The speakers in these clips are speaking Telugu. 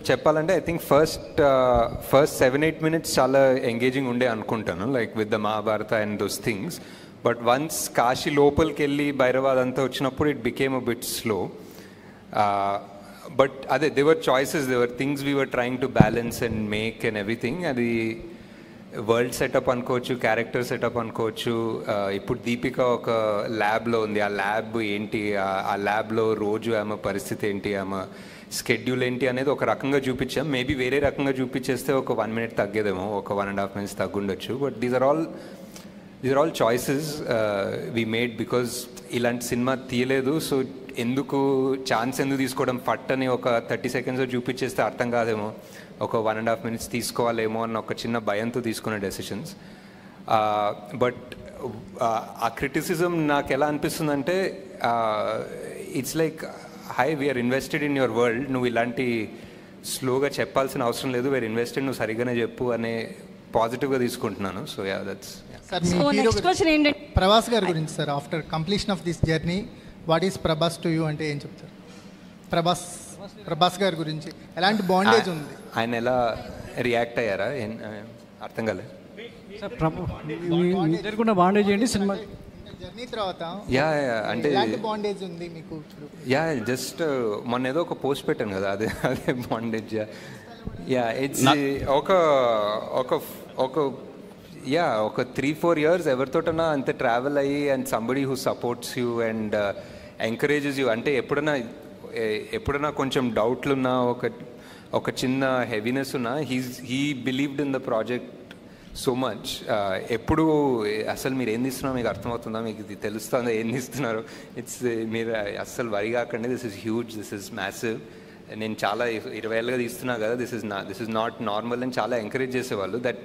చెప్పాలంటే ఐ థింక్ ఫస్ట్ 7-8 minutes చాలా ఎంగేజింగ్ ఉండే అనుకుంటాను, like with the Mahabharata and those things. But once Kashi లోపలికి వెళ్ళి భైరవాద్ అంతా వచ్చినప్పుడు it became a bit slow. But అదే they were choices, they were things we were trying to balance and make and everything. అది వరల్డ్ సెటప్ అనుకోవచ్చు, క్యారెక్టర్ సెటప్ అనుకోవచ్చు. ఇప్పుడు దీపిక ఒక ల్యాబ్లో ఉంది, ఆ ల్యాబ్ ఏంటి, ఆ ల్యాబ్లో రోజు ఆమె పరిస్థితి ఏంటి, ఆమె స్కెడ్యూల్ ఏంటి అనేది ఒక రకంగా చూపించాం. మేబీ వేరే రకంగా చూపించేస్తే ఒక 1 minute తగ్గేదేమో, ఒక 1.5 minutes తగ్గుండొచ్చు. But these are all choices we made because ఇలాంటి సినిమా తీయలేదు. సో ఎందుకు ఛాన్స్ ఎందుకు తీసుకోవడం, ఫట్ అని ఒక 30 seconds చూపించేస్తే అర్థం కాదేమో, ఒక 1.5 minutes తీసుకోవాలేమో అన్న ఒక చిన్న భయంతో తీసుకునే డెసిషన్స్. బట్ ఆ క్రిటిసిజం నాకు ఎలా అనిపిస్తుందంటే, it's like hi we are invested in your world, నువ్వు ఇలాంటి స్లోగా చెప్పాల్సిన అవసరం లేదు, వీఆర్ ఇన్వెస్టెడ్, నువ్వు సరిగ్గానే చెప్పు అనే పాజిటివ్గా తీసుకుంటున్నాను. So yeah, that's. Sir, me hero Prabhas గారి గురించి sir, after completion of this journey what is Prabhas to you అంటే ఏం చెప్తారు? ప్రభాస్ గారి గురించి ఎలాంటి బాండేజ్ ఉంది, ఆయన ఎలా రియాక్ట్ అయ్యారా అర్థం కాలేదు సార్. బాండేజ్ ఏంటి సినిమా జర్నీ తర్వాత? యా అంటే బాండేజ్ ఉంది మీకు? యా జస్ట్ మొన్న ఏదో ఒక పోస్ట్ పెట్టాను కదా, అదే బాండేజ్. యా ఇట్స్ ఒక 3-4 years ఎవరితోటన్నా అంతే ట్రావెల్ అయ్యి and somebody who supports you and encourages you. అంటే ఎప్పుడన్నా కొంచెం డౌట్లున్నా, ఒక చిన్న హెవీనెస్ ఉన్నా, he believed in the project so much. ఎప్పుడు అసలు మీరు ఏం తీస్తున్నారో మీకు అర్థమవుతుందా, మీకు ఇది తెలుస్తుందా ఏం తీస్తున్నారు, మీరు అస్సలు వరి కాకండి, this is huge, this is massive, నేను చాలా 20 ఏళ్ళుగా తీస్తున్నా కదా, దిస్ ఇస్ నాట్ నార్మల్ అని చాలా ఎంకరేజ్ చేసేవాళ్ళు. That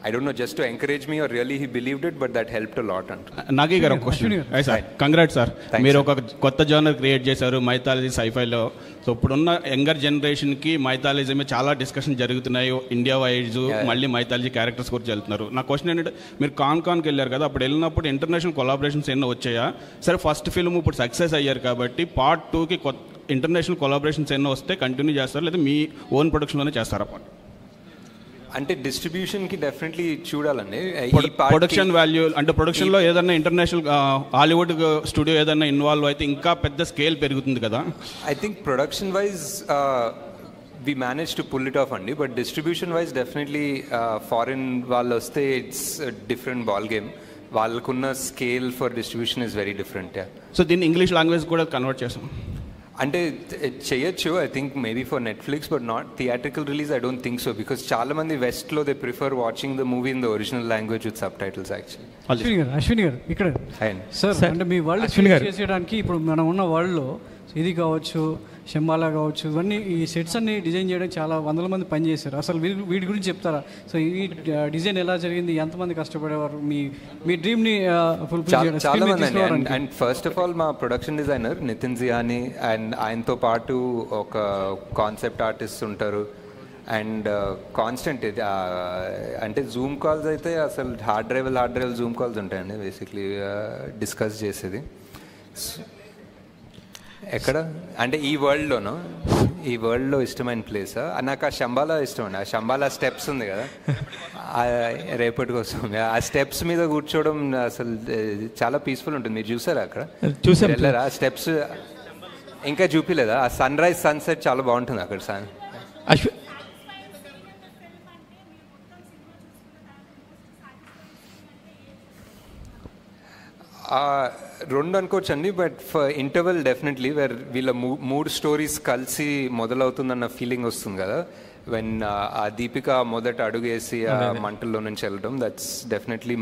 I don't know, just to encourage me or really he believed it, but that helped a lot. Nagi గారు ఒక క్వశ్చన్. కంగ్రాట్స్ సార్, మీరు ఒక కొత్త జానర్ క్రియేట్ చేశారు మైథాలజీ సైఫైలో. సో ఇప్పుడున్న యంగర్ జనరేషన్కి మైథాలజీ మీద చాలా డిస్కషన్ జరుగుతున్నాయి ఇండియా వైజ్, మళ్ళీ మైథాలజీ క్యారెక్టర్స్ గురించి వెళ్తున్నారు. నా క్వశ్చన్ ఏంటంటే, మీరు కాన్కి వెళ్ళారు కదా, అప్పుడు వెళ్ళినప్పుడు ఇంటర్నేషనల్ కొలాబరేషన్స్ ఎన్నో వచ్చాయా? సరే, ఫస్ట్ ఫిల్మ్ ఇప్పుడు సక్సెస్ అయ్యారు కాబట్టి పార్ట్ 2కి ఇంటర్నేషనల్ కొలాబరేషన్స్ ఎన్నో వస్తే కంటిన్యూ చేస్తారు, లేదా మీ ఓన్ ప్రొడక్షన్లోనే చేస్తారా? అంటే డిస్ట్రిబ్యూషన్కి డెఫినెట్లీ చూడాలండి. ప్రొడక్షన్ వాల్యూ అంటే ప్రొడక్షన్లో ఏదైనా ఇంటర్నేషనల్ హాలీవుడ్ స్టూడియో ఏదైనా ఇన్వాల్వ్ అయితే ఇంకా పెద్ద స్కేల్ పెరుగుతుంది కదా. I think production wise we manage to pull it off అండి, but distribution wise definitely foreign వాళ్ళు వస్తే ఇట్స్ డిఫరెంట్ బాల్ గేమ్. వాళ్ళకున్న scale for distribution is very different. So దీన్ని ఇంగ్లీష్ లాంగ్వేజ్ కూడా కన్వర్ట్ చేస్తాం అంటే చేయొచ్చు, I think maybe for Netflix, but not theatrical release. I don't think so, because చాలా మంది వెస్ట్లో they prefer watching the movie in the original language with subtitles. Actually Ashwini గారు ఇక్కడ సార్, అంటే మీ వరల్డ్ చేసేయడానికి ఇప్పుడు మనం ఉన్న వరల్డ్లో ఇది కావచ్చు, శంబాలా కావచ్చు, ఇవన్నీ ఈ సెట్స్ అన్ని డిజైన్ చేయడానికి చాలా 100 మంది పనిచేశారు. అసలు వీటి గురించి చెప్తారా? సో ఈ డిజైన్ ఎలా జరిగింది, ఎంతమంది కష్టపడేవారు మీ డ్రీమ్ని ఫుల్ఫిల్ చేయడానికి? చాలా మంది అండ్ ఫస్ట్ ఆఫ్ ఆల్ మా ప్రొడక్షన్ డిజైనర్ నితిన్ జియాని, అండ్ ఆయనతో పాటు ఒక కాన్సెప్ట్ ఆర్టిస్ట్ ఉంటారు. అండ్ కాన్స్టెంట్ ఇది అంటే జూమ్ కాల్స్ అయితే అసలు హార్డ్ డ్రైవ్ జూమ్ కాల్స్ ఉంటాయండి బేసిక్లీ డిస్కస్ చేసేది. ఎక్కడ అంటే ఈ వరల్డ్లో ఇష్టమైన ప్లేసా? నాకు ఆ శంబాలా ఇష్టం అండి. ఆ శంబాలా స్టెప్స్ ఉంది కదా, రేపటి కోసం ఆ స్టెప్స్ మీద కూర్చోవడం అసలు చాలా పీస్ఫుల్ ఉంటుంది. మీరు చూసారా అక్కడ? వెళ్ళారా? ఆ స్టెప్స్ ఇంకా చూపిలేదా? ఆ సన్ రైజ్ సన్సెట్ చాలా బాగుంటుంది అక్కడ. రెండు అనుకోవచ్చు అండి, but for interval definitely where వీళ్ళ 3 స్టోరీస్ కలిసి మొదలవుతుందన్న ఫీలింగ్ వస్తుంది కదా, వెన్ ఆ దీపిక మొదట అడుగేసి ఆ మంటల్లో నుంచి వెళ్ళడం, that's definitely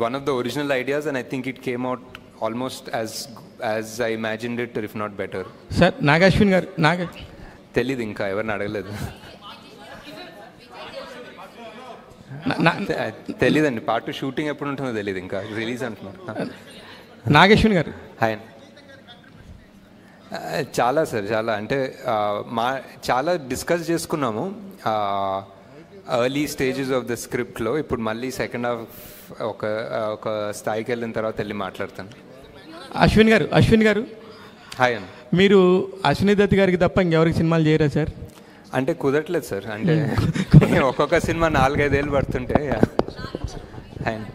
one of the original ideas, and I think it came out almost as I imagined it, if not better. Sir, Nag Ashwin గారు తెలీదు, ఇంకా ఎవరిని అడగలేదు, తెలీదండి. పార్ట్ 2 షూటింగ్ ఎప్పుడు ఉంటుందో తెలియదు, ఇంకా రిలీజ్ అంటున్నారు. నాగేశ్వన్ గారు హాయ్. చాలా సార్, చాలా అంటే చాలా డిస్కస్ చేసుకున్నాము ఎర్లీ స్టేజెస్ ఆఫ్ ద స్క్రిప్ట్లో. ఇప్పుడు మళ్ళీ సెకండ్ హాఫ్ ఒక స్థాయికి వెళ్ళిన తర్వాత వెళ్ళి మాట్లాడతాను. అశ్విన్ గారు హాయ్ అండి. మీరు అశ్విని దత్ గారికి తప్ప ఇంకెవరికి సినిమాలు చేయరా సార్? అంటే కుదరట్లేదు సార్, అంటే ఒక్కొక్క సినిమా 4-5 ఏళ్ళు పడుతుంటే. హాయ్ అండి.